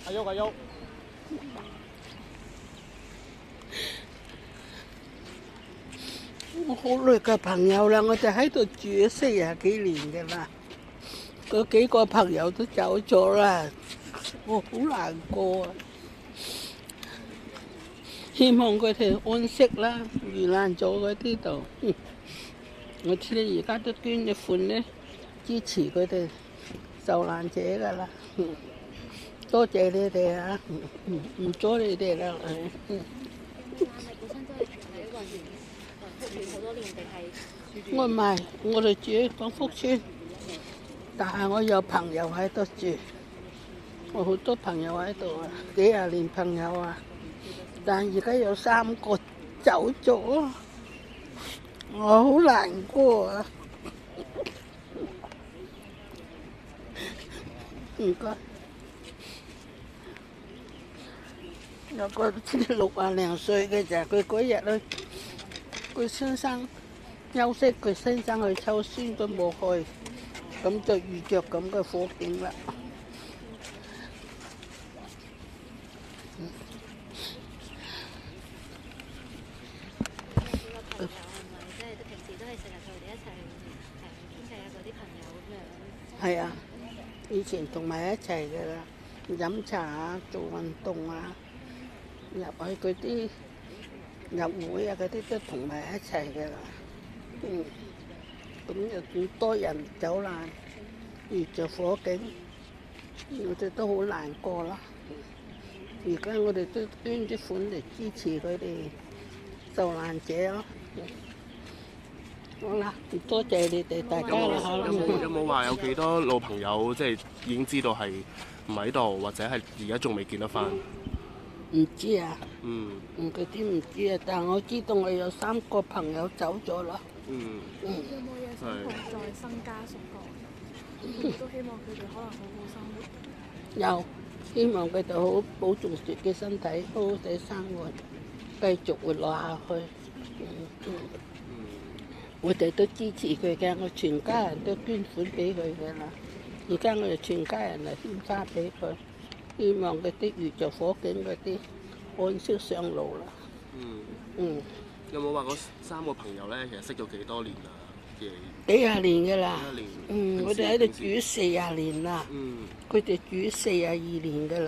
阿喐阿喐，我好耐嘅朋友啦，我哋喺度住咗40幾年嘅啦，嗰幾個朋友都走咗啦，我好難過啊！希望佢哋安息啦，遇難咗嗰啲度。我知你而家都捐咗款咧，支持佢哋受難者噶啦。多謝你哋啊！唔阻你哋啦。你本身都係住喺雲源住好多年定係？我唔係，我哋住喺廣福村，但係我有朋友喺度住，我好多朋友喺度啊，幾廿年朋友啊，但而家有3個走咗，我好難過啊！唔該。有個60零歲嘅就佢嗰日咧，佢先生休息，佢先生去抽酸都冇去，咁就遇着咁嘅火警啦。朋友係咪即係平時都係成日同佢哋一齊傾偈啊？嗰啲朋友咁樣。係啊，以前同埋一齊嘅啦，飲茶啊，做運動啊。入去嗰啲入會啊，嗰啲都同埋一齊嘅啦。咁又咁多人走難，遇着火警，我哋都好難過啦。而家我哋都捐啲款嚟支持佢哋受難者咯。好啦，多謝你哋大家啦嚇。有冇話有幾多老朋友即係已經知道係唔喺度，或者係而家仲未見得翻？唔知啊，嗰啲唔知啊，但係我知道我有3個朋友走咗啦。有冇嘢想同在生家屬講？都希望佢哋可能好好生活。有，希望佢哋好保重自己身體，好好地生活，繼續活落下去。我哋都支持佢嘅，我全家人都捐款俾佢嘅啦。而家我哋全家人嚟獻花俾佢。希望嗰啲遇着火警嗰啲安息上路啦。有冇話嗰3個朋友咧，其實識咗幾多年啊？幾廿年嘅啦。幾廿年。我哋喺度住咗40年啦。佢哋住咗42年嘅啦。